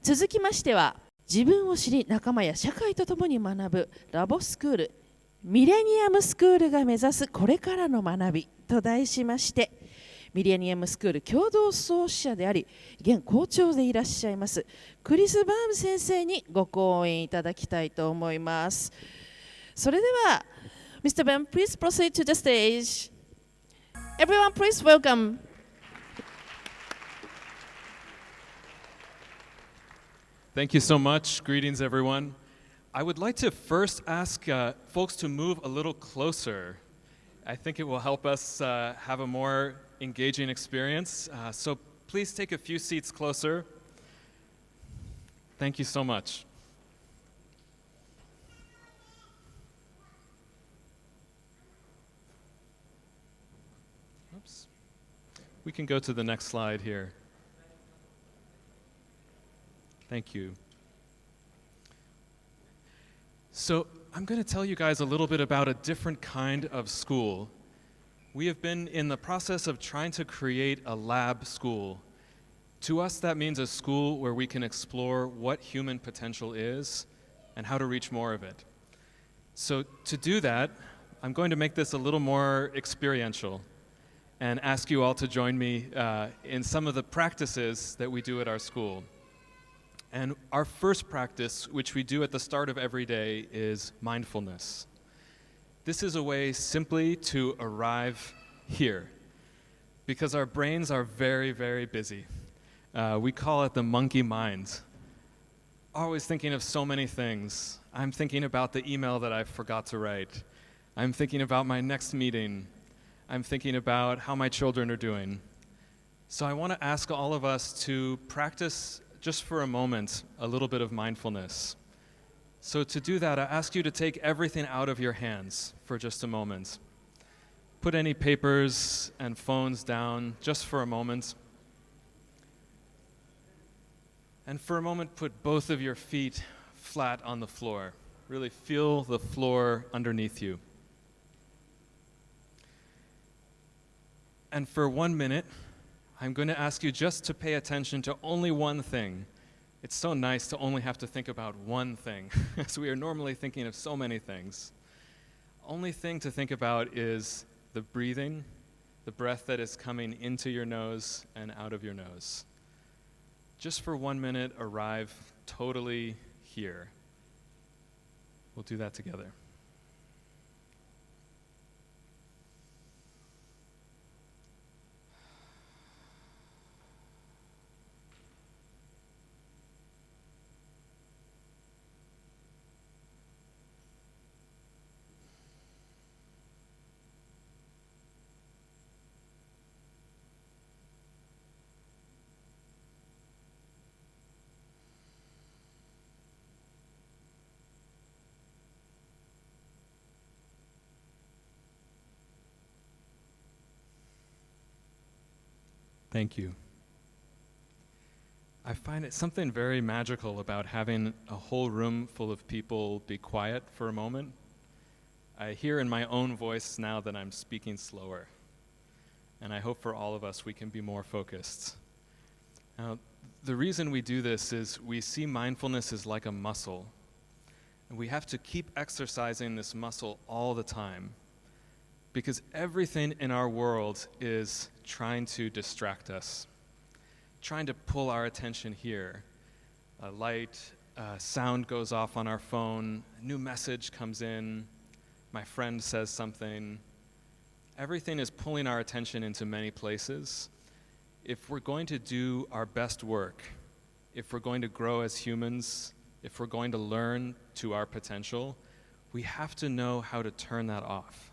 続きましては、自分を知り仲間や社会と共に学ぶラボスクール、ミレニアムスクールが目指すこれからの学びと題しまして、ミレニアムスクール共同創始者であり現校長でいらっしゃいますクリス・バーム先生にご講演いただきたいと思います。それでは Mr. Ben, please proceed to the stage. Everyone, please welcome. Thank you so much. Greetings, everyone. I would like to first ask folks to move a little closer. I think it will help us have a more engaging experience. So please take a few seats closer. Thank you so much. Oops. We can go to the next slide here. Thank you. So I'm going to tell you guys a little bit about a different kind of school. We have been in the process of trying to create a lab school. To us, that means a school where we can explore what human potential is and how to reach more of it. So to do that, I'm going to make this a little more experiential and ask you all to join me in some of the practices that we do at our school. And our first practice, which we do at the start of every day, is mindfulness. This is a way simply to arrive here, because our brains are very, very busy. We call it the monkey mind. Always thinking of so many things. I'm thinking about the email that I forgot to write. I'm thinking about my next meeting. I'm thinking about how my children are doing. So I want to ask all of us to practice just for a moment, a little bit of mindfulness. So to do that, I ask you to take everything out of your hands for just a moment. Put any papers and phones down just for a moment. And for a moment, put both of your feet flat on the floor. Really feel the floor underneath you. And for 1 minute, I'm going to ask you just to pay attention to only one thing. It's so nice to only have to think about one thing, as we are normally thinking of so many things. Only thing to think about is the breathing, the breath that is coming into your nose and out of your nose. Just for 1 minute, arrive totally here. We'll do that together. Thank you. I find it something very magical about having a whole room full of people be quiet for a moment. I hear in my own voice now that I'm speaking slower, and I hope for all of us we can be more focused. Now, the reason we do this is we see mindfulness as like a muscle, and we have to keep exercising this muscle all the time, because everything in our world is trying to distract us, trying to pull our attention here. A light, sound goes off on our phone, a new message comes in, my friend says something. Everything is pulling our attention into many places. If we're going to do our best work, if we're going to grow as humans, if we're going to learn to our potential, we have to know how to turn that off.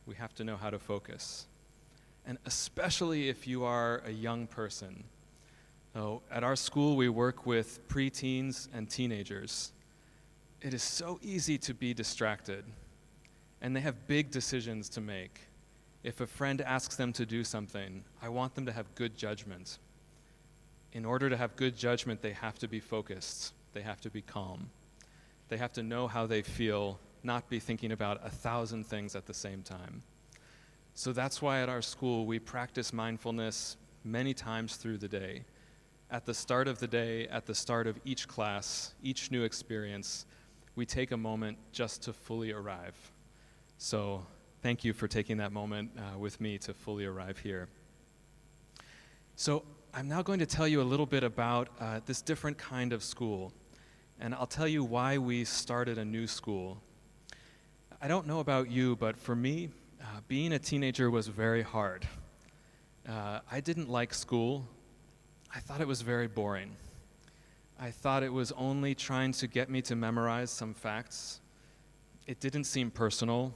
We have to know how to focus. And especially if you are a young person. So at our school, we work with preteens and teenagers. It is so easy to be distracted, and they have big decisions to make. If a friend asks them to do something, I want them to have good judgment. In order to have good judgment, they have to be focused. They have to be calm. They have to know how they feel, not be thinking about 1,000 things at the same time. So that's why at our school we practice mindfulness many times through the day, At the start of the day, at the start of each class, each new experience, we take a moment just to fully arrive. So thank you for taking that moment with me to fully arrive here. So I'm now going to tell you a little bit about this different kind of school, and I'll tell you why we started a new school. I don't know about you, but for me, being a teenager was very hard. I didn't like school. I thought it was very boring. I thought it was only trying to get me to memorize some facts. It didn't seem personal.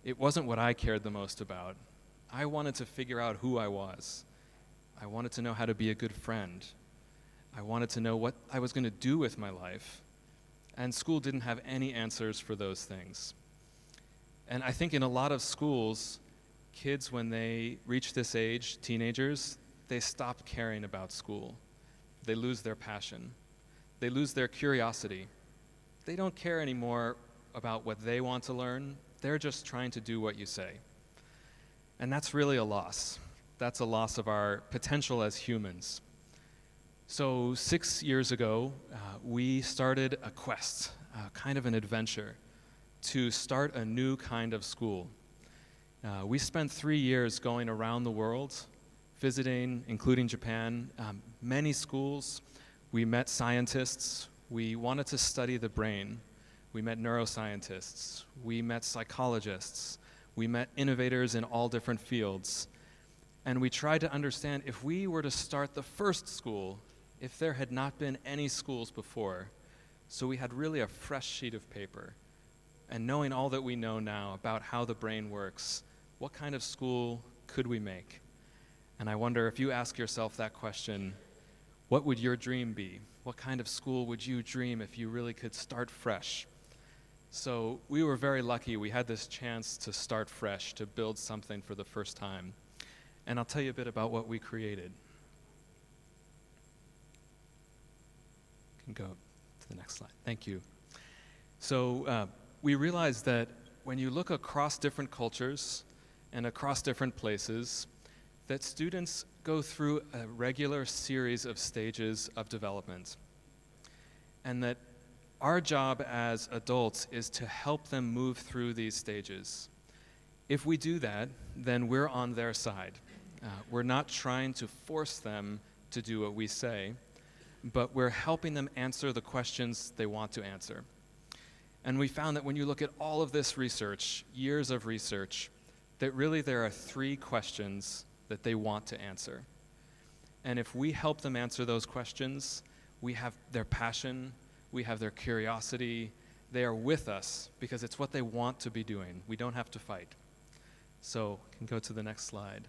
It wasn't what I cared the most about. I wanted to figure out who I was. I wanted to know how to be a good friend. I wanted to know what I was going to do with my life. And school didn't have any answers for those things. And I think in a lot of schools, kids, when they reach this age, teenagers, they stop caring about school. They lose their passion. They lose their curiosity. They don't care anymore about what they want to learn. They're just trying to do what you say. And that's really a loss. That's a loss of our potential as humans. So 6 years ago, we started a quest, kind of an adventure, to start a new kind of school. We spent 3 years going around the world, visiting, including Japan, many schools. We met scientists. We wanted to study the brain. We met neuroscientists. We met psychologists. We met innovators in all different fields. And we tried to understand if we were to start the first school, if there had not been any schools before. So we had really a fresh sheet of paper. And knowing all that we know now about how the brain works, what kind of school could we make? And I wonder if you ask yourself that question, what would your dream be? What kind of school would you dream if you really could start fresh? So we were very lucky. We had this chance to start fresh, to build something for the first time. And I'll tell you a bit about what we created. You can go to the next slide. Thank you. So we realized that when you look across different cultures and across different places, that students go through a regular series of stages of development. And that our job as adults is to help them move through these stages. If we do that, then we're on their side. We're not trying to force them to do what we say, but we're helping them answer the questions they want to answer. And we found that when you look at all of this research, years of research, that really there are 3 questions that they want to answer. And if we help them answer those questions, we have their passion, we have their curiosity, they are with us because it's what they want to be doing. We don't have to fight. So, we can go to the next slide.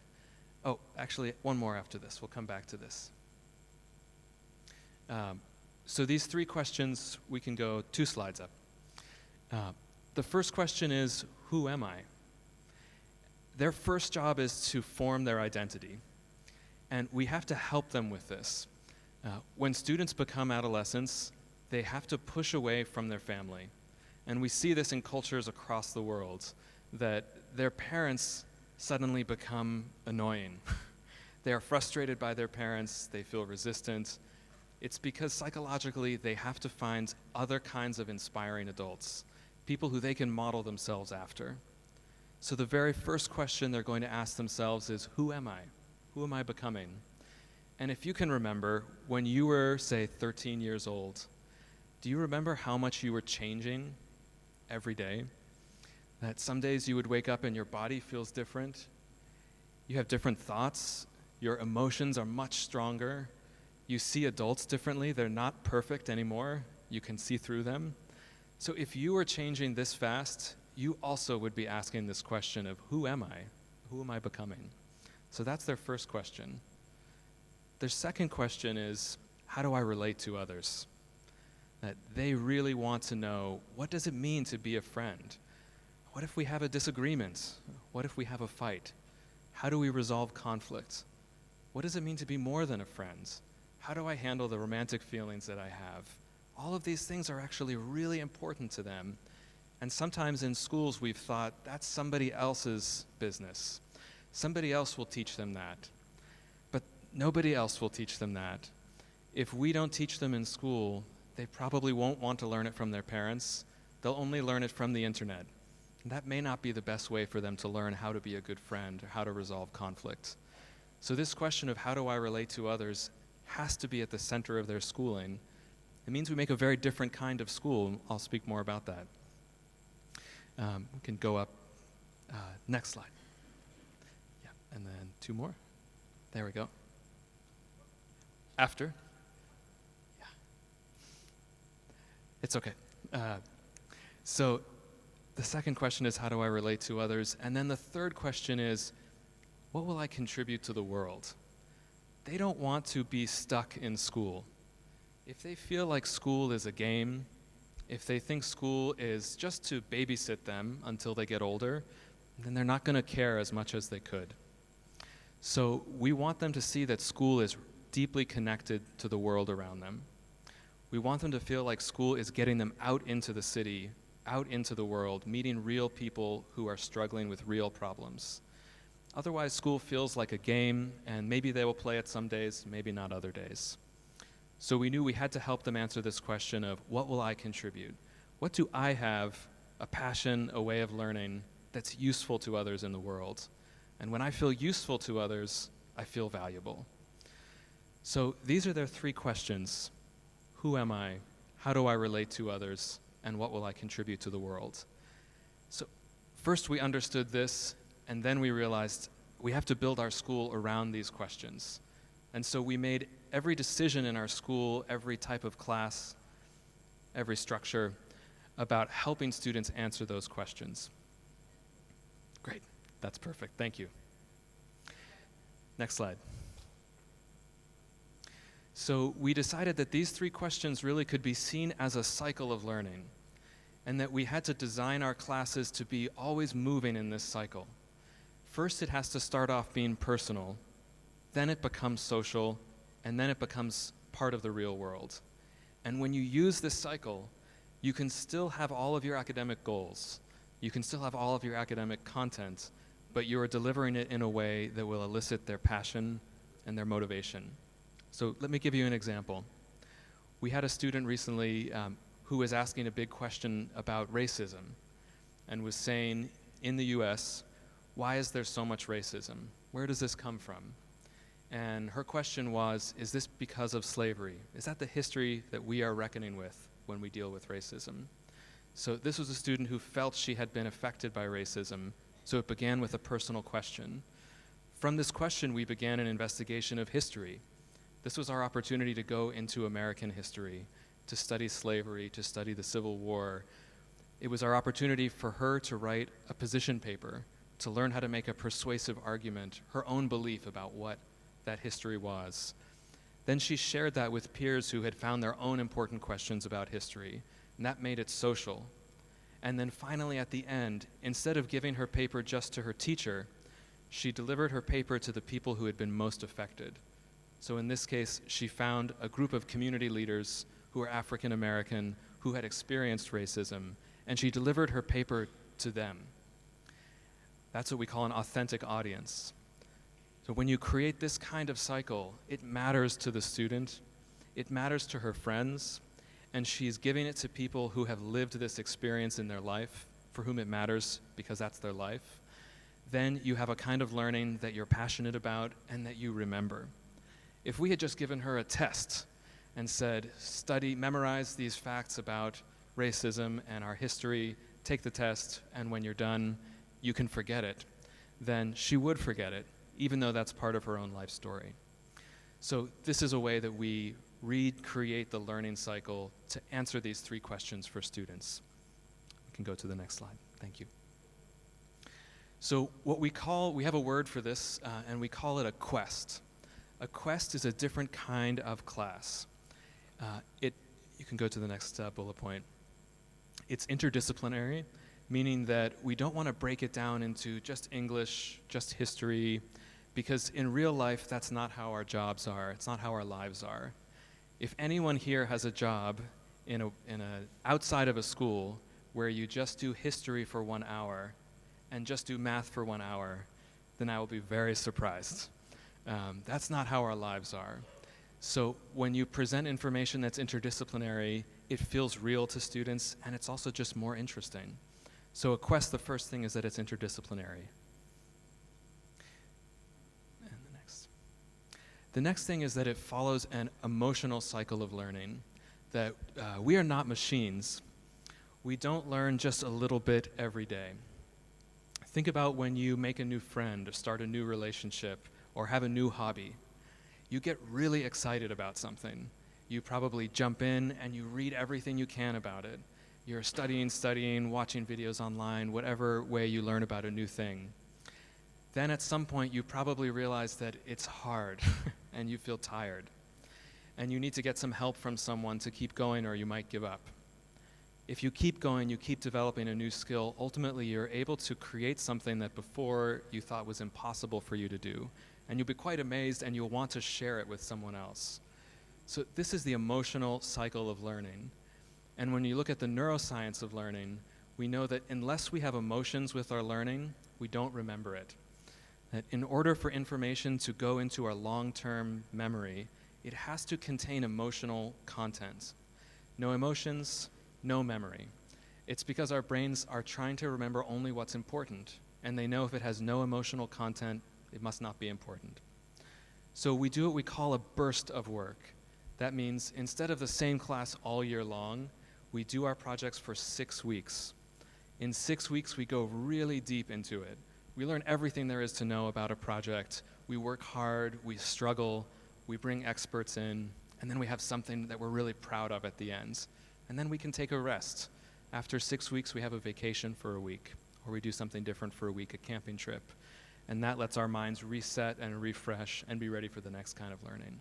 Oh, actually, one more after this. We'll come back to this. So these 3 questions, we can go 2 slides up. The first question is, who am I? Their first job is to form their identity. And we have to help them with this. When students become adolescents, they have to push away from their family. And we see this in cultures across the world, that their parents suddenly become annoying. They are frustrated by their parents, they feel resistant. It's because psychologically they have to find other kinds of inspiring adults, people who they can model themselves after. So the very first question they're going to ask themselves is, who am I? Who am I becoming? And if you can remember, when you were, say, 13 years old, do you remember how much you were changing every day? That some days you would wake up and your body feels different. You have different thoughts. Your emotions are much stronger. You see adults differently. They're not perfect anymore. You can see through them. So if you were changing this fast, you also would be asking this question of, who am I? Who am I becoming? So that's their first question. Their second question is, how do I relate to others? That they really want to know, what does it mean to be a friend? What if we have a disagreement? What if we have a fight? How do we resolve conflict? What does it mean to be more than a friend? How do I handle the romantic feelings that I have? All of these things are actually really important to them. And sometimes in schools we've thought that's somebody else's business. Somebody else will teach them that. But nobody else will teach them that. If we don't teach them in school, they probably won't want to learn it from their parents. They'll only learn it from the internet. And that may not be the best way for them to learn how to be a good friend or how to resolve conflict. So this question of how do I relate to others has to be at the center of their schooling. It means we make a very different kind of school. I'll speak more about that. We can go up. Next slide. Yeah, and then 2 more. There we go. After. Yeah. It's okay. So the second question is, how do I relate to others? And then the third question is, what will I contribute to the world? They don't want to be stuck in school. If they feel like school is a game, if they think school is just to babysit them until they get older, then they're not going to care as much as they could. So we want them to see that school is deeply connected to the world around them. We want them to feel like school is getting them out into the city, out into the world, meeting real people who are struggling with real problems. Otherwise, school feels like a game, and maybe they will play it some days, maybe not other days. So we knew we had to help them answer this question of, what will I contribute? What do I have, a passion, a way of learning, that's useful to others in the world? And when I feel useful to others, I feel valuable. So these are their 3 questions. Who am I? How do I relate to others? And what will I contribute to the world? So first we understood this, and then we realized we have to build our school around these questions. And so we made every decision in our school, every type of class, every structure, about helping students answer those questions. Great, that's perfect, thank you. Next slide. So we decided that these 3 questions really could be seen as a cycle of learning, and that we had to design our classes to be always moving in this cycle. First, it has to start off being personal, then it becomes social, and then it becomes part of the real world. And when you use this cycle, you can still have all of your academic goals. You can still have all of your academic content, but you are delivering it in a way that will elicit their passion and their motivation. So let me give you an example. We had a student recently who was asking a big question about racism and was saying, in the US, why is there so much racism? Where does this come from? And her question was, is this because of slavery? Is that the history that we are reckoning with when we deal with racism? So this was a student who felt she had been affected by racism, so it began with a personal question. From this question, we began an investigation of history. This was our opportunity to go into American history, to study slavery, to study the Civil War. It was our opportunity for her to write a position paper, to learn how to make a persuasive argument, her own belief about what that history was. Then she shared that with peers who had found their own important questions about history, and that made it social. And then finally at the end, instead of giving her paper just to her teacher, she delivered her paper to the people who had been most affected. So in this case, she found a group of community leaders who were African American, who had experienced racism, and she delivered her paper to them. That's what we call an authentic audience. So when you create this kind of cycle, it matters to the student, it matters to her friends, and she's giving it to people who have lived this experience in their life, for whom it matters because that's their life. Then you have a kind of learning that you're passionate about and that you remember. If we had just given her a test and said, memorize these facts about racism and our history, take the test, and when you're done, you can forget it, then she would forget it, even though that's part of her own life story. So this is a way that we recreate the learning cycle to answer these 3 questions for students. We can go to the next slide. Thank you. So we have a word for this, and we call it a quest. A quest is a different kind of class. You can go to the next bullet point. It's interdisciplinary, meaning that we don't want to break it down into just English, just history, because in real life, that's not how our jobs are. It's not how our lives are. If anyone here has a job outside of a school where you just do history for 1 hour and just do math for 1 hour, then I will be very surprised. That's not how our lives are. So when you present information that's interdisciplinary, it feels real to students, and it's also just more interesting. So a quest, the first thing is that it's interdisciplinary. And the next thing is that it follows an emotional cycle of learning, that we are not machines. We don't learn just a little bit every day. Think about when you make a new friend or start a new relationship or have a new hobby. You get really excited about something. You probably jump in and you read everything you can about it. You're studying, watching videos online, whatever way you learn about a new thing. Then at some point you probably realize that it's hard and you feel tired. And you need to get some help from someone to keep going, or you might give up. If you keep going, you keep developing a new skill, ultimately you're able to create something that before you thought was impossible for you to do. And you'll be quite amazed and you'll want to share it with someone else. So this is the emotional cycle of learning. And when you look at the neuroscience of learning, we know that unless we have emotions with our learning, we don't remember it. That in order for information to go into our long-term memory, it has to contain emotional content. No emotions, no memory. It's because our brains are trying to remember only what's important, and they know if it has no emotional content, it must not be important. So we do what we call a burst of work. That means instead of the same class all year long, we do our projects for 6 weeks. In 6 weeks, we go really deep into it. We learn everything there is to know about a project. We work hard, we struggle, we bring experts in, and then we have something that we're really proud of at the end. And then we can take a rest. After 6 weeks, we have a vacation for a week, or we do something different for a week, a camping trip. And that lets our minds reset and refresh and be ready for the next kind of learning.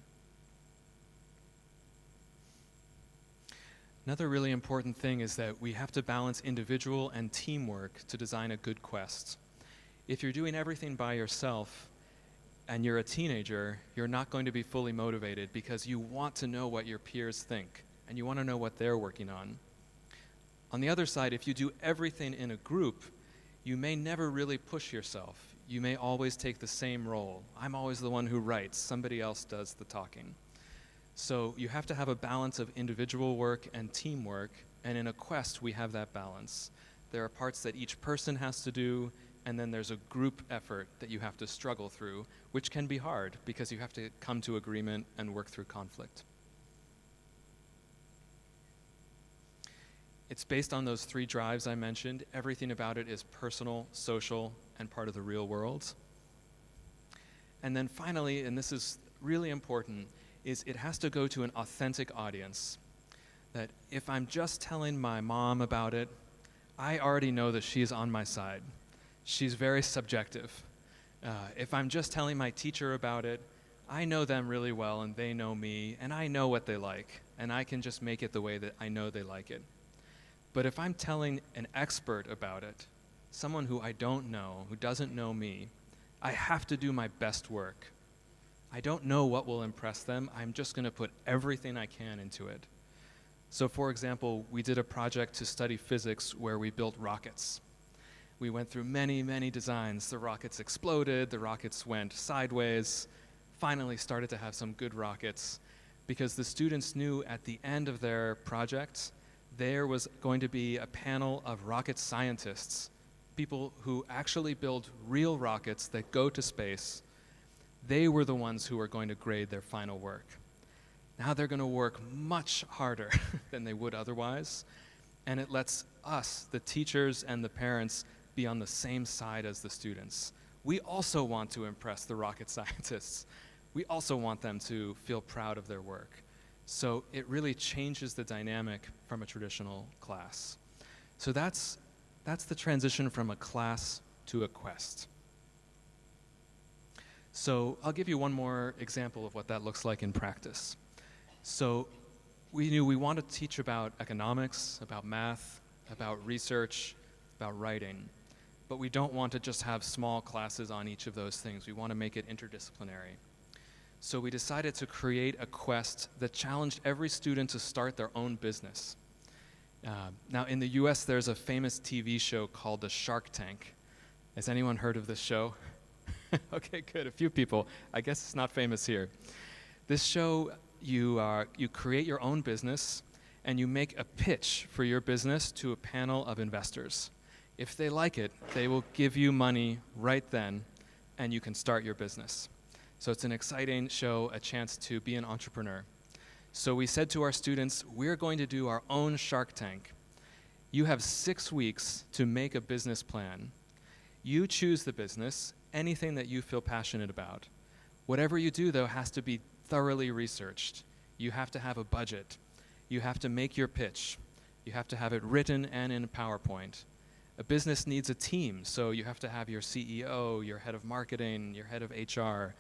Another really important thing is that we have to balance individual and teamwork to design a good quest. If you're doing everything by yourself and you're a teenager, you're not going to be fully motivated because you want to know what your peers think and you want to know what they're working on. On the other side, if you do everything in a group, you may never really push yourself. You may always take the same role. I'm always the one who writes, somebody else does the talking. So you have to have a balance of individual work and teamwork, and in a quest we have that balance. There are parts that each person has to do, and then there's a group effort that you have to struggle through, which can be hard because you have to come to agreement and work through conflict. It's based on those 3 drives I mentioned. Everything about it is personal, social, and part of the real world. And then finally, and this is really important, is it has to go to an authentic audience. That if I'm just telling my mom about it, I already know that she's on my side. She's very subjective. If I'm just telling my teacher about it, I know them really well and they know me, and I know what they like, and I can just make it the way that I know they like it. But if I'm telling an expert about it, someone who I don't know, who doesn't know me, I have to do my best work. I don't know what will impress them. I'm just going to put everything I can into it. So for example, we did a project to study physics where we built rockets. We went through many, many designs. The rockets exploded, the rockets went sideways, finally started to have some good rockets because the students knew at the end of their project there was going to be a panel of rocket scientists, people who actually build real rockets that go to space. They were the ones who were going to grade their final work. Now they're going to work much harder than they would otherwise, and it lets us, the teachers and the parents, be on the same side as the students. We also want to impress the rocket scientists. We also want them to feel proud of their work. So it really changes the dynamic from a traditional class. So that's the transition from a class to a quest. So I'll give you one more example of what that looks like in practice. So we knew we want to teach about economics, about math, about research, about writing, but we don't want to just have small classes on each of those things. We want to make it interdisciplinary. So we decided to create a quest that challenged every student to start their own business. Now in the US, there's a famous TV show called The Shark Tank. Has anyone heard of this show? Okay, good, a few people. I guess it's not famous here. This show you create your own business and you make a pitch for your business to a panel of investors. If they like it, they will give you money right then, and you can start your business. So it's an exciting show, a chance to be an entrepreneur. So we said to our students, we're going to do our own Shark Tank. You have 6 weeks to make a business plan. You choose the business, anything that you feel passionate about. Whatever you do, though, has to be thoroughly researched. You have to have a budget. You have to make your pitch. You have to have it written and in PowerPoint. A business needs a team, so you have to have your CEO, your head of marketing, your head of HR.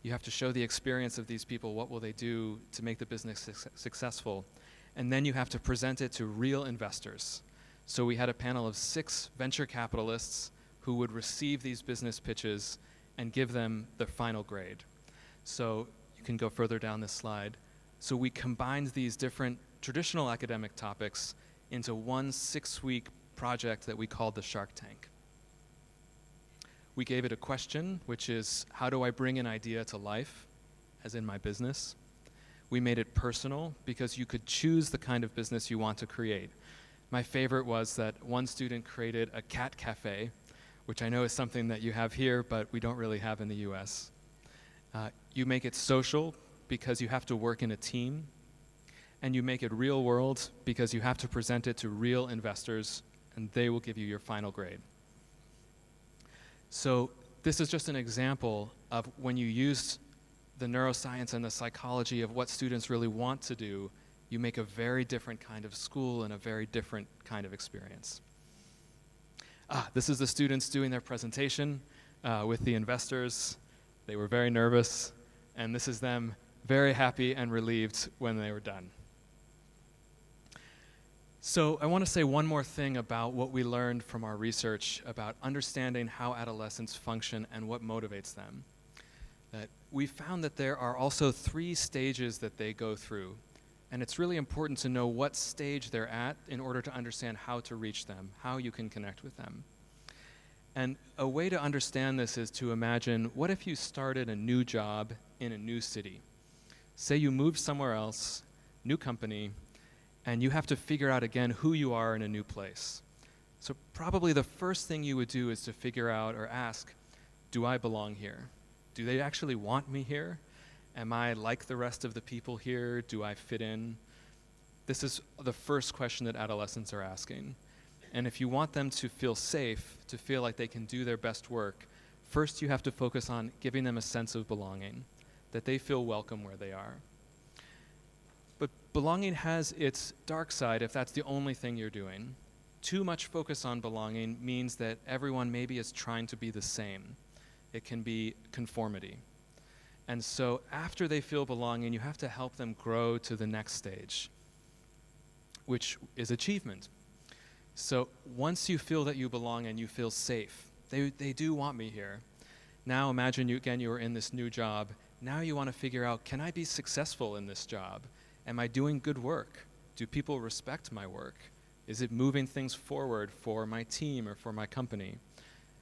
You have to show the experience of these people. What will they do to make the business successful? And then you have to present it to real investors. So we had a panel of 6 venture capitalists who would receive these business pitches and give them the final grade. So you can go further down this slide. So we combined these different traditional academic topics into one 6-week project that we called the Shark Tank. We gave it a question, which is, how do I bring an idea to life, as in my business? We made it personal because you could choose the kind of business you want to create. My favorite was that one student created a cat cafe, which I know is something that you have here, but we don't really have in the US. You make it social because you have to work in a team, and you make it real world because you have to present it to real investors, and they will give you your final grade. So this is just an example of when you use the neuroscience and the psychology of what students really want to do, you make a very different kind of school and a very different kind of experience. This is the students doing their presentation with the investors. They were very nervous, and this is them very happy and relieved when they were done. So I want to say one more thing about what we learned from our research about understanding how adolescents function and what motivates them. That we found that there are also 3 stages that they go through, and it's really important to know what stage they're at in order to understand how to reach them, how you can connect with them. And a way to understand this is to imagine, what if you started a new job in a new city? Say you moved somewhere else, new company, and you have to figure out again who you are in a new place. So probably the first thing you would do is to figure out or ask, do I belong here? Do they actually want me here? Am I like the rest of the people here? Do I fit in? This is the first question that adolescents are asking. And if you want them to feel safe, to feel like they can do their best work, first you have to focus on giving them a sense of belonging, that they feel welcome where they are. But belonging has its dark side if that's the only thing you're doing. Too much focus on belonging means that everyone maybe is trying to be the same. It can be conformity. And so after they feel belonging, you have to help them grow to the next stage, which is achievement. So once you feel that you belong and you feel safe, they do want me here. Now imagine you are in this new job. Now you want to figure out, can I be successful in this job? Am I doing good work? Do people respect my work? Is it moving things forward for my team or for my company?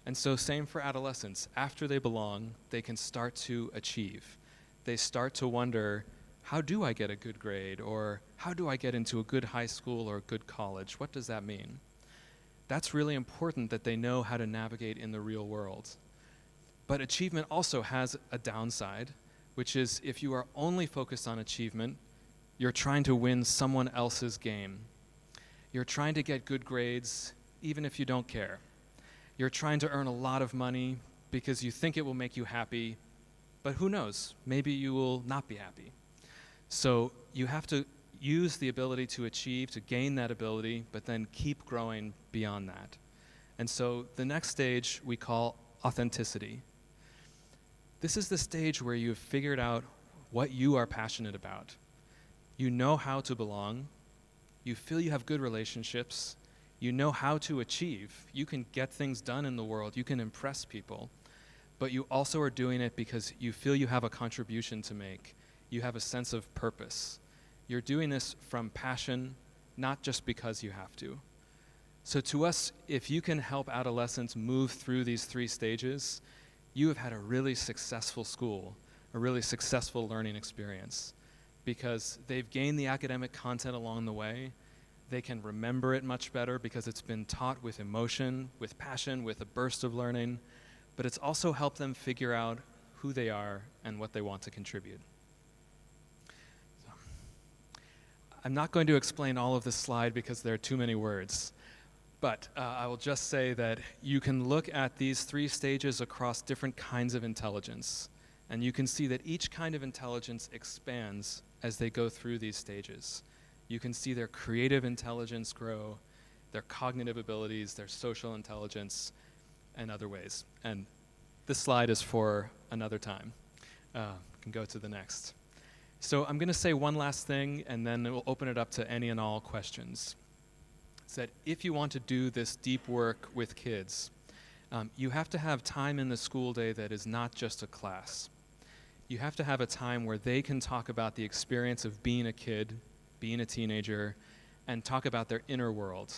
And so same for adolescents. After they belong, they can start to achieve. They start to wonder, how do I get a good grade? Or how do I get into a good high school or a good college? What does that mean? That's really important that they know how to navigate in the real world. But achievement also has a downside, which is if you are only focused on achievement, you're trying to win someone else's game. You're trying to get good grades, even if you don't care. You're trying to earn a lot of money because you think it will make you happy, but who knows? Maybe you will not be happy. So you have to use the ability to achieve, to gain that ability, but then keep growing beyond that. And so the next stage we call authenticity. This is the stage where you've figured out what you are passionate about. You know how to belong. You feel you have good relationships. You know how to achieve. You can get things done in the world. You can impress people. But you also are doing it because you feel you have a contribution to make. You have a sense of purpose. You're doing this from passion, not just because you have to. So to us, if you can help adolescents move through these 3 stages, you have had a really successful school, a really successful learning experience. because they've gained the academic content along the way. They can remember it much better because it's been taught with emotion, with passion, with a burst of learning, but it's also helped them figure out who they are and what they want to contribute. So, I'm not going to explain all of this slide because there are too many words, but I will just say that you can look at these 3 stages across different kinds of intelligence, and you can see that each kind of intelligence expands as they go through these stages. You can see their creative intelligence grow, their cognitive abilities, their social intelligence, and other ways. And this slide is for another time. You can go to the next. So I'm going to say one last thing, and then we'll open it up to any and all questions. It's that if you want to do this deep work with kids, you have to have time in the school day that is not just a class. You have to have a time where they can talk about the experience of being a kid, being a teenager, and talk about their inner world.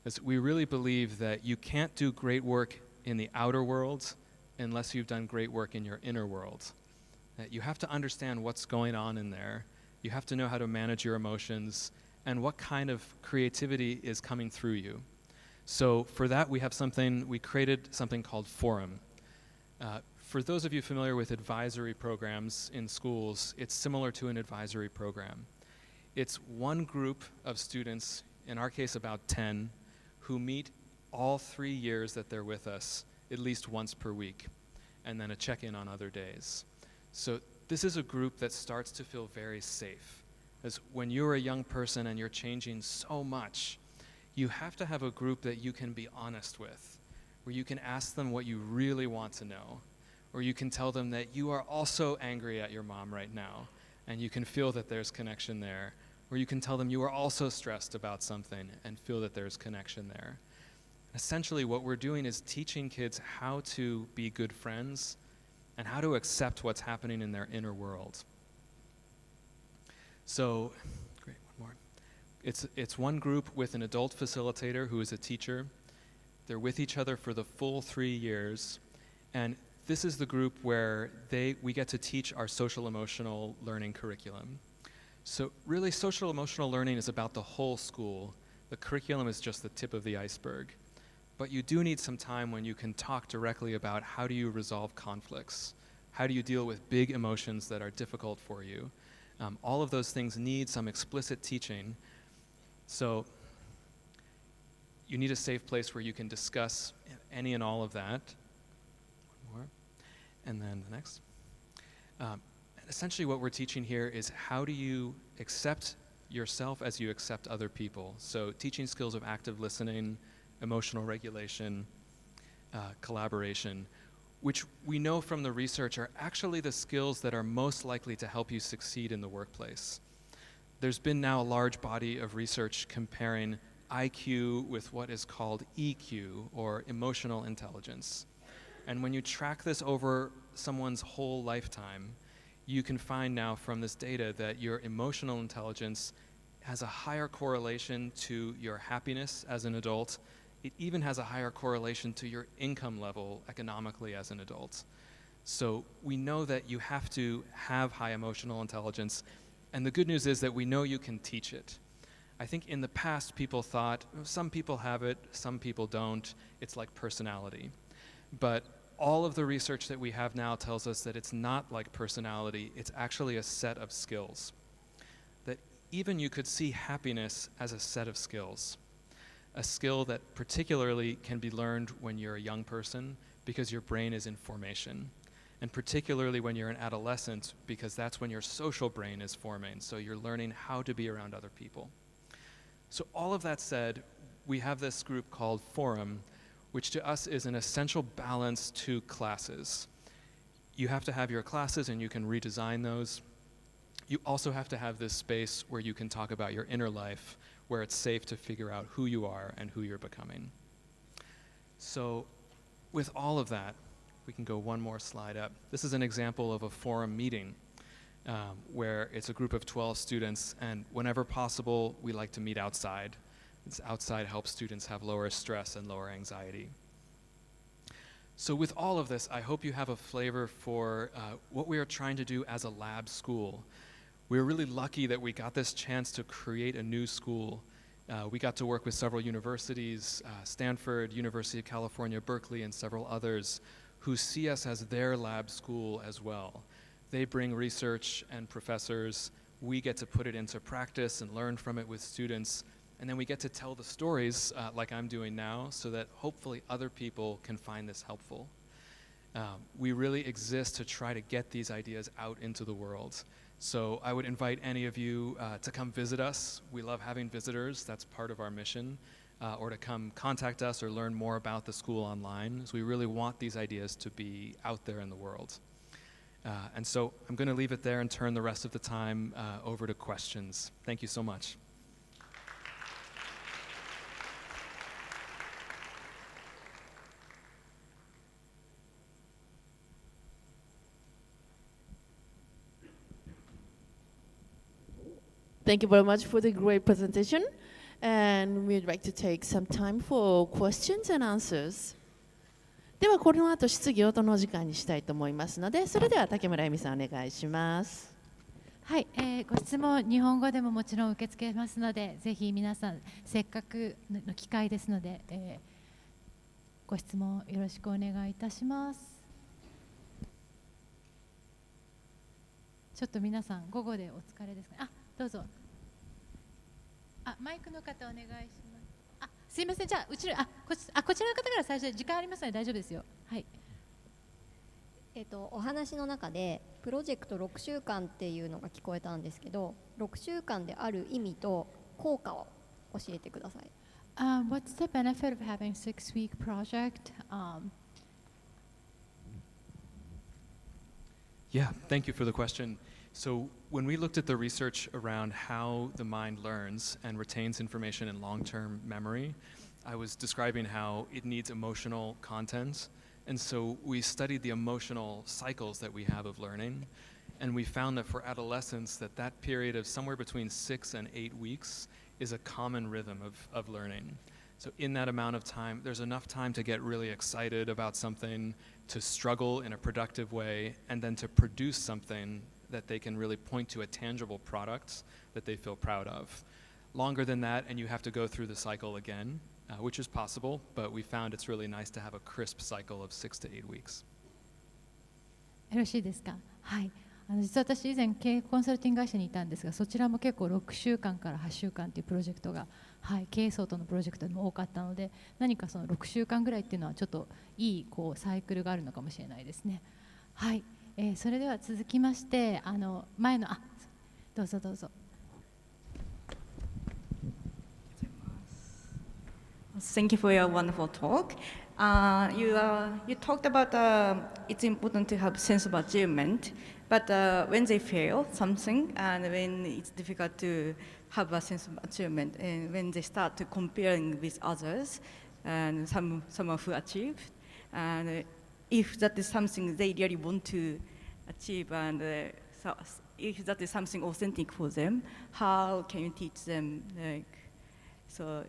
Because we really believe that you can't do great work in the outer world unless you've done great work in your inner world. That you have to understand what's going on in there. You have to know how to manage your emotions and what kind of creativity is coming through you. So for that, we created something called Forum. For those of you familiar with advisory programs in schools, it's similar to an advisory program. It's one group of students, in our case about 10, who meet all 3 years that they're with us at least once per week, and then a check-in on other days. So this is a group that starts to feel very safe. As when you're a young person and you're changing so much, you have to have a group that you can be honest with, where you can ask them what you really want to know, or you can tell them that you are also angry at your mom right now, and you can feel that there's connection there, or you can tell them you are also stressed about something and feel that there's connection there. Essentially, what we're doing is teaching kids how to be good friends and how to accept what's happening in their inner world. So, great, one more. It's one group with an adult facilitator who is a teacher. They're with each other for the full 3 years, and this is the group where we get to teach our social emotional learning curriculum. So really, social emotional learning is about the whole school. The curriculum is just the tip of the iceberg. But you do need some time when you can talk directly about how do you resolve conflicts? How do you deal with big emotions that are difficult for you? All of those things need some explicit teaching. So you need a safe place where you can discuss any and all of that. One more. And then the next. Essentially what we're teaching here is how do you accept yourself as you accept other people. So teaching skills of active listening, emotional regulation, collaboration, which we know from the research are actually the skills that are most likely to help you succeed in the workplace. There's been now a large body of research comparing IQ with what is called EQ, or emotional intelligence. And when you track this over someone's whole lifetime, you can find now from this data that your emotional intelligence has a higher correlation to your happiness as an adult. It even has a higher correlation to your income level economically as an adult. So we know that you have to have high emotional intelligence, and the good news is that we know you can teach it. I think in the past people thought, some people have it, some people don't, it's like personality. But all of the research that we have now tells us that it's not like personality, it's actually a set of skills. That even you could see happiness as a set of skills. A skill that particularly can be learned when you're a young person because your brain is in formation. And particularly when you're an adolescent because that's when your social brain is forming, so you're learning how to be around other people. So all of that said, we have this group called Forum, which to us is an essential balance to classes. You have to have your classes and you can redesign those. You also have to have this space where you can talk about your inner life, where it's safe to figure out who you are and who you're becoming. So with all of that, we can go one more slide up. This is an example of a Forum meeting where it's a group of 12 students, and whenever possible, we like to meet outside. This outside helps students have lower stress and lower anxiety. So with all of this, I hope you have a flavor for what we are trying to do as a lab school. we were really lucky that we got this chance to create a new school. We got to work with several universities, Stanford, University of California, Berkeley, and several others who see us as their lab school as well. They bring research and professors. We get to put it into practice and learn from it with students. And then we get to tell the stories like I'm doing now so that hopefully other people can find this helpful. We really exist to try to get these ideas out into the world. So I would invite any of you to come visit us. We love having visitors. That's part of our mission. Or to come contact us or learn more about the school online. So we really want these ideas to be out there in the world. And so I'm going to leave it there and turn the rest of the time over to questions. Thank you so much. Thank you very much for the great presentation. And we'd like to take some time for questions and answers. ではこの後質疑応答の時間にしたいと思いますので、それでは竹村恵美さんお願いします。はい、ご質問日本語でももちろん受け付けますので、ぜひ皆さんせっかくの機会ですので、ご質問よろしくお願いいたします。ちょっと皆さん午後でお疲れですかね。あ、どうぞ。マイクの方お願いします。すいません、じゃあこちらの方から最初で時間ありますので大丈夫ですよ。はい。お話の中でプロジェクト6週間っていうのが聞こえたんですけど、6週間である意味と効果を教えてください。What's the benefit of having 6-week project? Yeah, thank you for the question. So when we looked at the research around how the mind learns and retains information in long-term memory, I was describing how it needs emotional content. And so we studied the emotional cycles that we have of learning. And we found that for adolescents, that period of somewhere between 6 and 8 weeks is a common rhythm of learning. So in that amount of time, there's enough time to get really excited about something, to struggle in a productive way, and then to produce something that they can really point to a tangible product that they feel proud of. Longer than that, and you have to go through the cycle again, which is possible, but we found it's really nice to have a crisp cycle of 6 to 8 weeks. よろしいですか。はい。実は私以前経営コンサルティング会社にいたんですが、そちらも結構6週間から8週間というプロジェクトが、はい、経営層とのプロジェクトでも多かったので、何かその6週間ぐらいっていうのはちょっといいサイクルがあるのかもしれないですね。はい。それでは続きまして前のどうぞどうぞ。Thank you for your wonderful talk. You talked about it's important to have sense of achievement, but when they fail something and when it's difficult to have a sense of achievement, and when they start to comparing with others and someone who achieved, and if that is something they really want to achieve, and so if that is something authentic for them, how can you teach them? So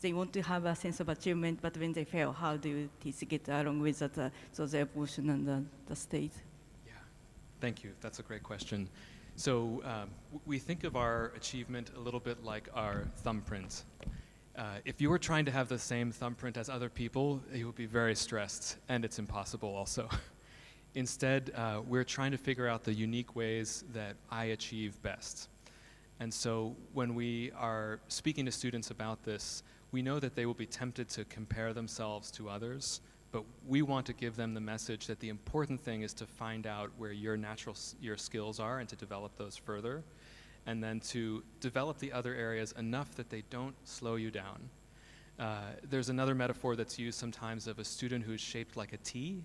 they want to have a sense of achievement, but when they fail, how do you teach to get along with that, so the emotion and the state? Yeah, thank you. That's a great question. So we think of our achievement a little bit like our thumbprint. If you were trying to have the same thumbprint as other people, you would be very stressed, and it's impossible also. Instead, we're trying to figure out the unique ways that I achieve best. And so when we are speaking to students about this, we know that they will be tempted to compare themselves to others, but we want to give them the message that the important thing is to find out where your skills are and to develop those further, and then to develop the other areas enough that they don't slow you down. There's another metaphor that's used sometimes of a student who's shaped like a T.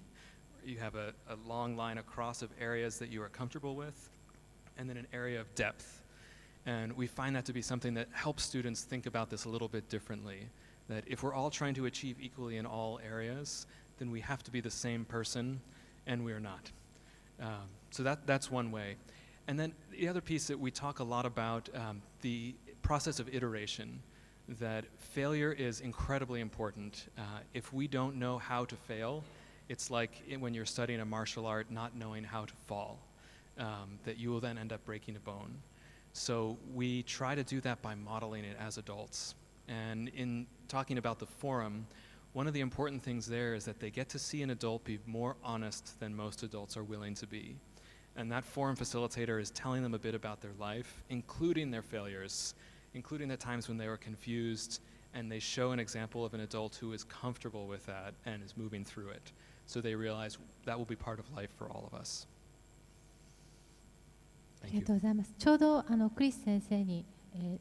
You have a long line across of areas that you are comfortable with, and then an area of depth. And we find that to be something that helps students think about this a little bit differently, that if we're all trying to achieve equally in all areas, then we have to be the same person, and we're not. So that's one way. And then the other piece that we talk a lot about, the process of iteration, that failure is incredibly important. If we don't know how to fail, it's like when you're studying a martial art, not knowing how to fall, that you will then end up breaking a bone. So we try to do that by modeling it as adults. And in talking about the forum, one of the important things there is that they get to see an adult be more honest than most adults are willing to be. And that forum facilitator is telling them a bit about their life, including their failures, including the times when they were confused, and they show an example of an adult who is comfortable with that and is moving through it. So they realize that will be part of life for all of us. あ Thank り you. がとうございます。ちょうどクリス先生に、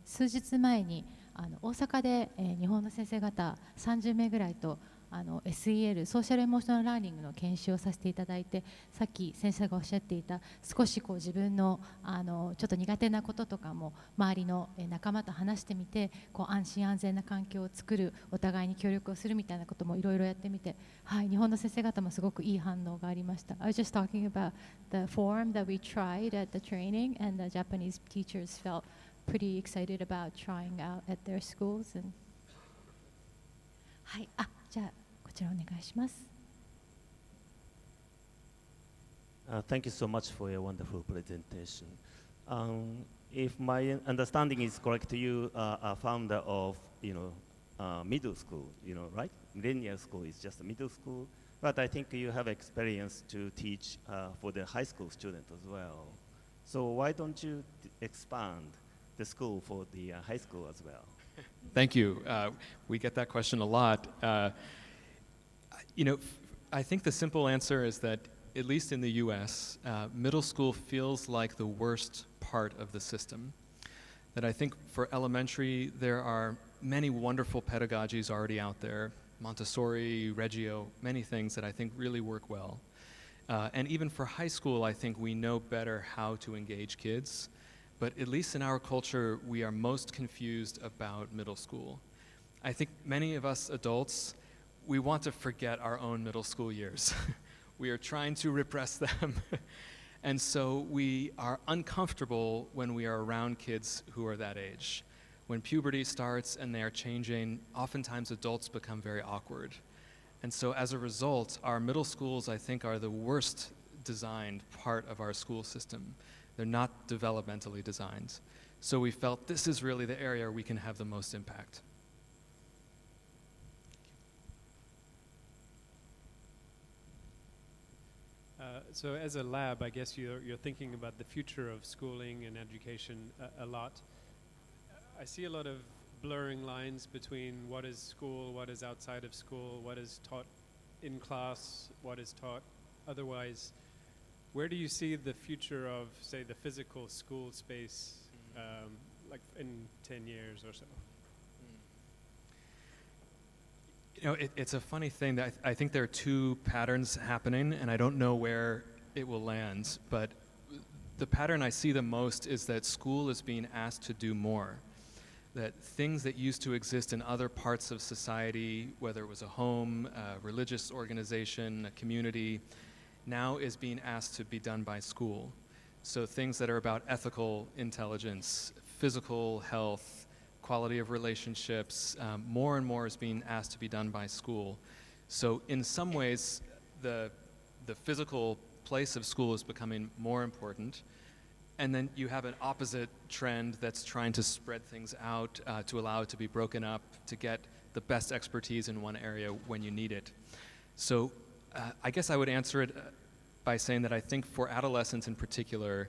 数日前に大阪で、日本の先生方30名ぐらいとSEL ソーシャルエモーショナルラーニングの研修をさせていただいて、さっき先生がおっしゃっていた少しこう自分のちょっと苦手なこととかも周りの仲間と話してみて、こう安心安全な環境を作る、お互いに協力をするみたいなこともいろいろやってみて、はい、日本の先生方もすごくいい反応がありました。I was just talking about the forum that we tried at the training, and the Japanese teachers felt pretty excited about trying out at their schools. And はい、じゃあこちらお願いします。Thank you so much for your wonderful presentation. If my understanding is correct, you are a founder of, middle school, right? Millennium School is just a middle school, but I think you have experience to teach for the high school students as well. So why don't you expand the school for the high school as well? Thank you. We get that question a lot. I think the simple answer is that, at least in the US, middle school feels like the worst part of the system. That I think for elementary, there are many wonderful pedagogies already out there, Montessori, Reggio, many things that I think really work well. And even for high school, I think we know better how to engage kids. But at least in our culture, we are most confused about middle school. I think many of us adults, we want to forget our own middle school years. We are trying to repress them. And so we are uncomfortable when we are around kids who are that age. When puberty starts and they are changing, oftentimes adults become very awkward. And so as a result, our middle schools, I think, are the worst designed part of our school system. They're not developmentally designed. So we felt this is really the area we can have the most impact. So as a lab, I guess you're thinking about the future of schooling and education a lot. I see a lot of blurring lines between what is school, what is outside of school, what is taught in class, what is taught otherwise. Where do you see the future of, say, the physical school space, like in 10 years or so? It's a funny thing that I think there are two patterns happening, and I don't know where it will land, but the pattern I see the most is that school is being asked to do more. That things that used to exist in other parts of society, whether it was a home, a religious organization, a community, now is being asked to be done by school. So things that are about ethical intelligence, physical health, quality of relationships, more and more is being asked to be done by school. So in some ways, the physical place of school is becoming more important. And then you have an opposite trend that's trying to spread things out to allow it to be broken up, to get the best expertise in one area when you need it. So I guess I would answer it by saying that I think for adolescents in particular,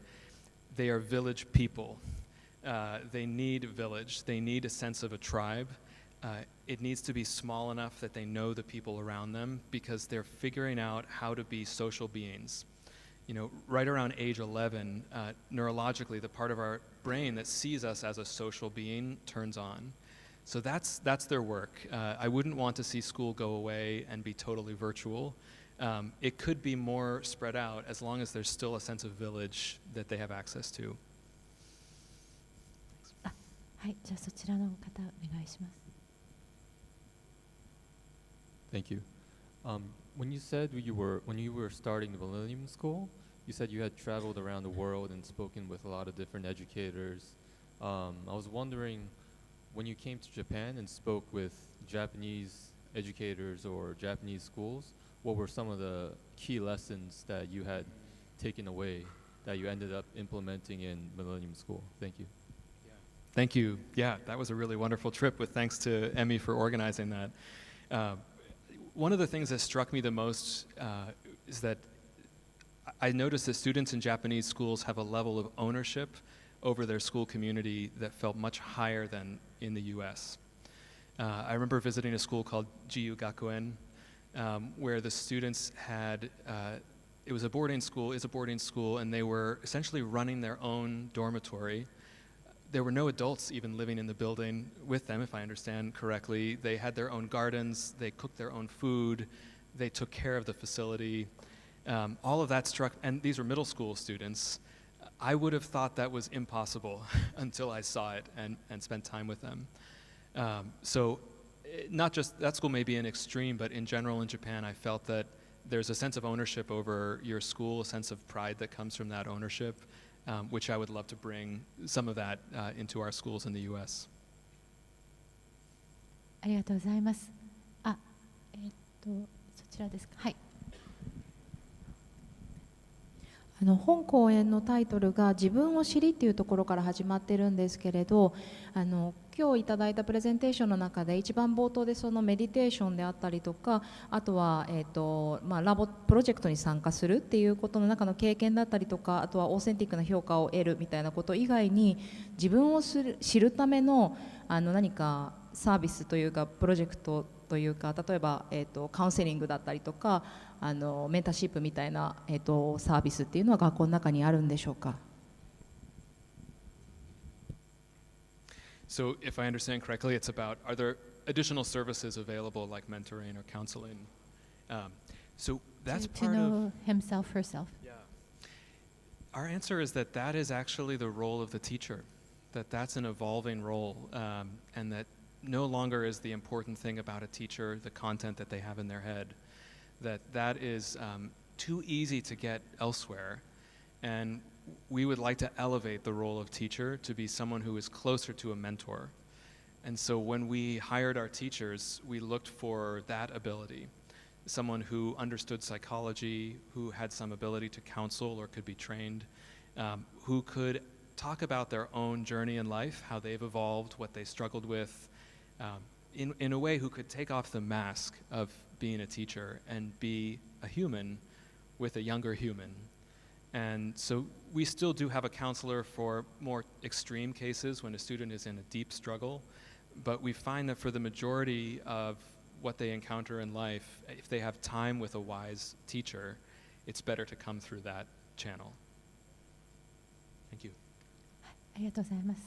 they are village people. They need village. They need a sense of a tribe. It needs to be small enough that they know the people around them because they're figuring out how to be social beings. Right around age 11, neurologically, the part of our brain that sees us as a social being turns on. So that's their work. I wouldn't want to see school go away and be totally virtual. It could be more spread out as long as there's still a sense of village that they have access to. はい、じゃあそちらの方お願いします。Thank you. When you said when you were starting the Millennium School, you said you had traveled around the world and spoken with a lot of different educators. I was wondering, when you came to Japan and spoke with Japanese educators or Japanese schools, what were some of the key lessons that you had taken away that you ended up implementing in Millennium School. Thank you. Thank you. Yeah, that was a really wonderful trip with thanks to Emmy for organizing that. One of the things that struck me the most is that I noticed that students in Japanese schools have a level of ownership over their school community that felt much higher than in the US. I remember visiting a school called Jiyu Gakuen, where the students had, it was a boarding school, and they were essentially running their own dormitory. There were no adults even living in the building with them, if I understand correctly. They had their own gardens, they cooked their own food, they took care of the facility. All of that struck, and these were middle school students. I would have thought that was impossible until I saw it and spent time with them. So not just, that school may be an extreme, but in general in Japan, I felt that there's a sense of ownership over your school, a sense of pride that comes from that ownership, which I would love to bring some of that into our schools in the US. ありがとうございます。そちらですか。はい。本講演のタイトルが「自分を知り」っていうところから始まってるんですけれど、今日いただいたプレゼンテーションの中で一番冒頭でそのメディテーションであったりとか、あとは、ラボプロジェクトに参加するっていうことの中の経験だったりとか、あとはオーセンティックな評価を得るみたいなこと以外に、自分を知るための何かサービスというかプロジェクトというか、例えば、カウンセリングだったりとかメンターシップみたいな、サービスっていうのは学校の中にあるんでしょうか。So if I understand correctly, it's about, are there additional services available like mentoring or counseling? So that's to part know of himself, herself. Yeah. Our answer is that that is actually the role of the teacher, that that's an evolving role, and that no longer is the important thing about a teacher the content that they have in their head, that is too easy to get elsewhere, and we would like to elevate the role of teacher to be someone who is closer to a mentor. And so when we hired our teachers, we looked for that ability, someone who understood psychology, who had some ability to counsel or could be trained, who could talk about their own journey in life, how they've evolved, what they struggled with, in a way who could take off the mask of being a teacher and be a human with a younger human. And so we still do have a counselor for more extreme cases when a student is in a deep struggle, but we find that for the majority of what they encounter in life, if they have time with a wise teacher, it's better to come through that channel. Thank you. ありがとうございます。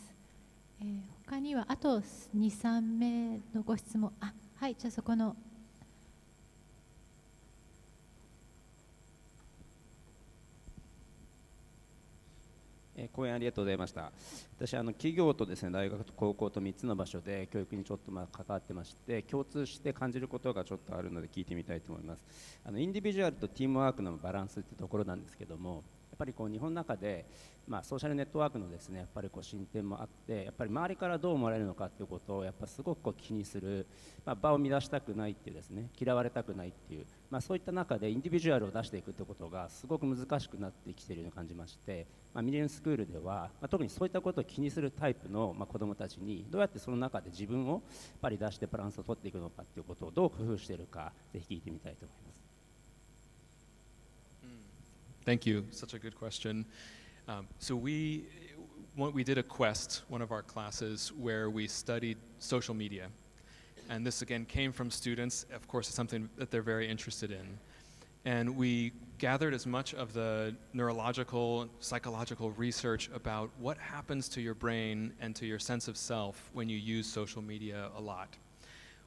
他にはあと2、3名のご質問。はい、じゃあそこの。講演ありがとうございました。私企業とですね、大学と高校と3つの場所で教育にちょっと関わってまして、共通して感じることがちょっとあるので聞いてみたいと思います。インディビジュアルとチームワークのバランスっていうところなんですけども、やっぱり日本の中で、ソーシャルネットワークのですね、やっぱり進展もあって、やっぱり周りからどう思われるのかということをやっぱすごく気にする、場を乱したくないっていうですね、嫌われたくないっていう、そういった中でインディビジュアルを出していくということがすごく難しくなってきているように感じまして、ミレニアムスクールでは、特にそういったことを気にするタイプの、子どもたちにどうやってその中で自分をやっぱり出してバランスを取っていくのかということをどう工夫しているか、ぜひ聞いてみたいと思います。Thank you. Such a good question. So we did a quest, one of our classes, where we studied social media. And this, again, came from students. Of course, it's something that they're very interested in. And we gathered as much of the neurological, psychological research about what happens to your brain and to your sense of self when you use social media a lot.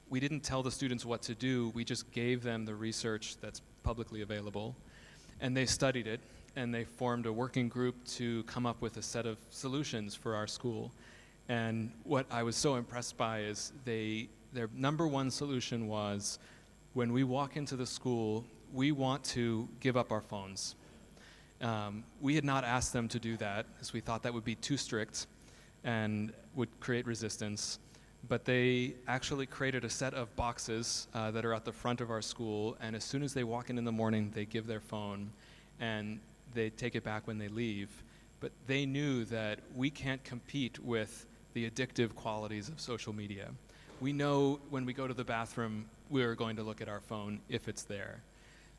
We didn't tell the students what to do. We just gave them the research that's publicly available. And they studied it, and they formed a working group to come up with a set of solutions for our school. And what I was so impressed by is their number one solution was, when we walk into the school, we want to give up our phones. We had not asked them to do that, because we thought that would be too strict and would create resistance. But they actually created a set of boxes that are at the front of our school, and as soon as they walk in the morning, they give their phone. And they take it back when they leave. But they knew that we can't compete with the addictive qualities of social media. We know when we go to the bathroom, we're going to look at our phone if it's there.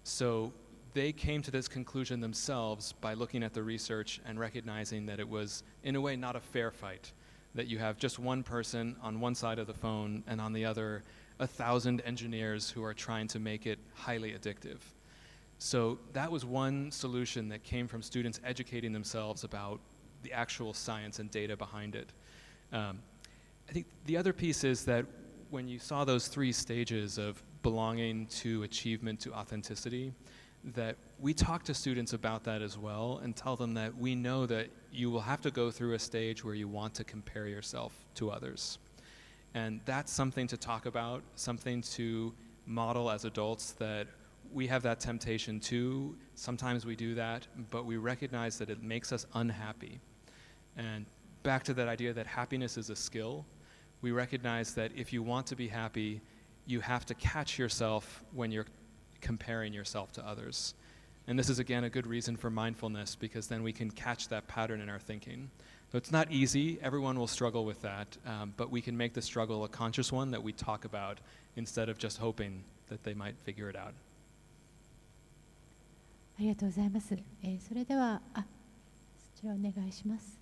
So they came to this conclusion themselves by looking at the research and recognizing that it was, in a way, not a fair fight, that you have just one person on one side of the phone and on the other 1,000 engineers who are trying to make it highly addictive. So that was one solution that came from students educating themselves about the actual science and data behind it. I think the other piece is that when you saw those 3 stages of belonging to achievement to authenticity, that we talk to students about that as well and tell them that we know that you will have to go through a stage where you want to compare yourself to others. And that's something to talk about, something to model as adults, that we have that temptation too. Sometimes we do that, but we recognize that it makes us unhappy. And back to that idea that happiness is a skill, we recognize that if you want to be happy, you have to catch yourself when you're comparing yourself to others. And this is, again, a good reason for mindfulness, because then we can catch that pattern in our thinking. So it's not easy. Everyone will struggle with that, but we can make the struggle a conscious one that we talk about instead of just hoping that they might figure it out. ありがとうございます。それでは、そちらお願いします。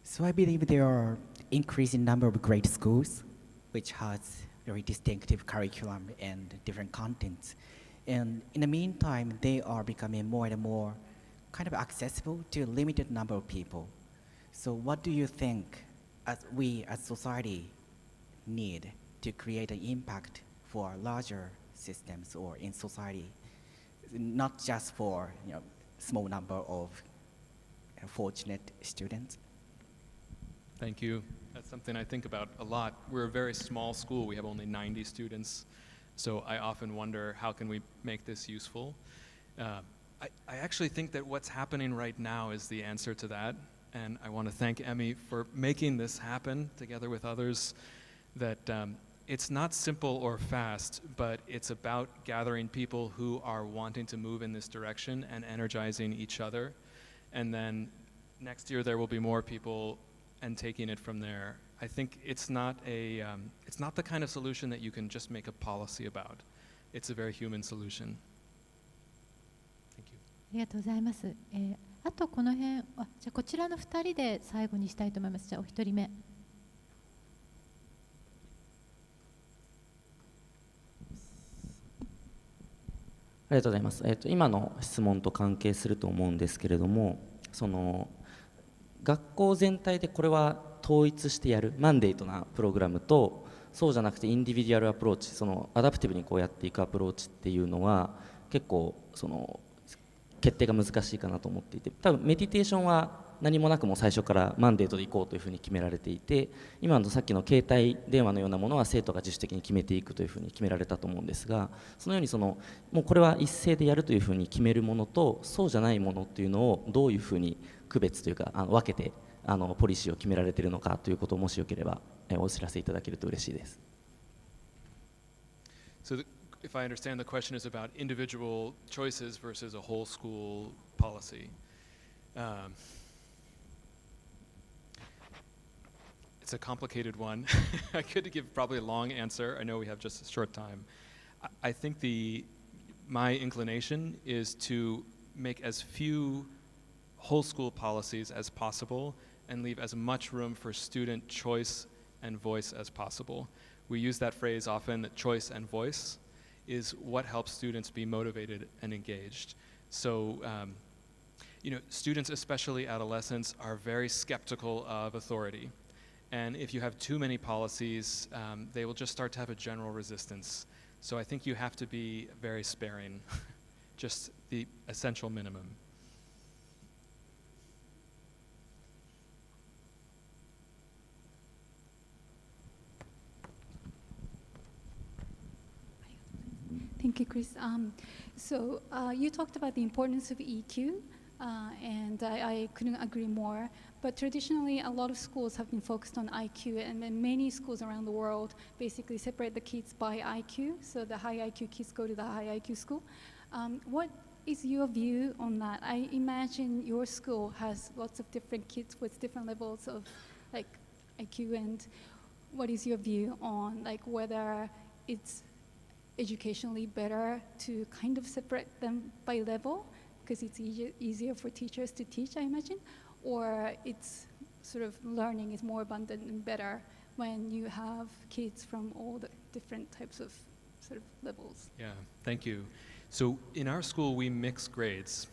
So I believe there are increasing number of great schools which has very distinctive curriculum and different contents. And in the meantime, they are becoming more and more kind of accessible to a limited number of people. So what do you think we as society need to create an impact for larger systems or in society, not just for small number of fortunate students? Thank you. That's something I think about a lot. We're a very small school. We have only 90 students. So I often wonder, how can we make this useful? I actually think that what's happening right now is the answer to that. And I want to thank Emmy for making this happen together with others. That it's not simple or fast, but it's about gathering people who are wanting to move in this direction and energizing each other. And then next year there will be more people and taking it from there. I think it's not the kind of solution that you can just make a policy about. It's a very human solution. Thank you. ありがとうございます。あとこの辺、じゃあこちらの2人で最後にしたいと思います。じゃあお一人目。ありがとうございます。今の質問と関係すると思うんですけれども、学校全体でこれは統一してやるマンデートなプログラムと、そうじゃなくてインディビデュアルアプローチ、アダプティブにこうやっていくアプローチっていうのは結構決定が難しいかなと思っていて、多分メディテーションは何もなくも最初からマンデートでいこうというふうに決められていて、今のさっきの携帯電話のようなものは生徒が自主的に決めていくというふうに決められたと思うんですが、そのようにもうこれは一斉でやるというふうに決めるものと、そうじゃないものっていうのをどういうふうに区別というか分けてポリシーを決められているのかということをもしよければお知らせいただけると嬉しいです。So if I understand, the question is about individual choices versus a whole school policy. It's a complicated one. I could give probably a long answer. I know we have just a short time. I think my inclination is to make as few whole school policies as possible and leave as much room for student choice and voice as possible. We use that phrase often, that choice and voice is what helps students be motivated and engaged. So, students, especially adolescents, are very skeptical of authority. And if you have too many policies, they will just start to have a general resistance. So I think you have to be very sparing, just the essential minimum. Thank you, Chris. So you talked about the importance of EQ, and I couldn't agree more. But traditionally, a lot of schools have been focused on IQ, and then many schools around the world basically separate the kids by IQ. So the high IQ kids go to the high IQ school. What is your view on that? I imagine your school has lots of different kids with different levels of like IQ, and what is your view on like whether it's educationally better to kind of separate them by level because it's easier for teachers to teach, I imagine, or it's sort of learning is more abundant and better when you have kids from all the different types of sort of levels? Yeah, thank you. So in our school, we mix grades.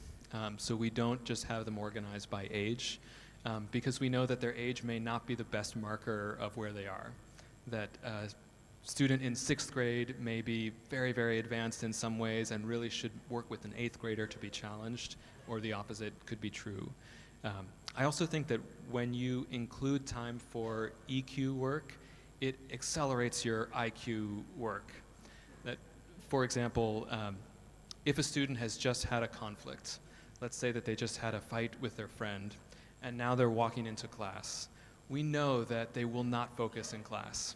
So we don't just have them organized by age, because we know that their age may not be the best marker of where they are. That a student in 6th grade may be very, very advanced in some ways and really should work with an 8th grader to be challenged, or the opposite could be true. I also think that when you include time for EQ work, it accelerates your IQ work. That, for example, if a student has just had a conflict, let's say that they just had a fight with their friend, and now they're walking into class, we know that they will not focus in class.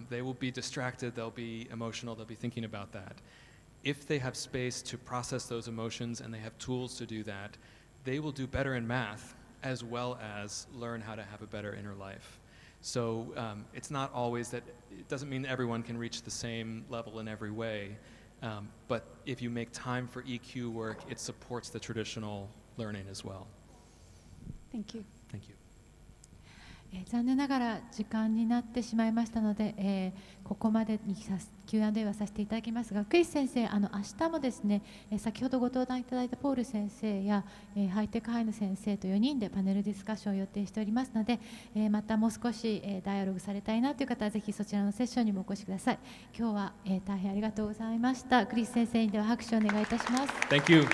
They will be distracted, they'll be emotional, they'll be thinking about that. If they have space to process those emotions and they have tools to do that, they will do better in math as well as learn how to have a better inner life. So it's not always that, it doesn't mean everyone can reach the same level in every way, but if you make time for EQ work, it supports the traditional learning as well. Thank you. Thank you. 残念ながら時間になってしまいましたので、ここまでにQ&A はさせていただきますが、クリス先生、明日もですね、先ほどご登壇いただいたポール先生や、ハイテクハイの先生と4人でパネルディスカッションを予定しておりますので、またもう少し、ダイアログされたいなという方はぜひそちらのセッションにもお越しください。今日は、大変ありがとうございました。クリス先生にでは拍手をお願いいたします。Thank you.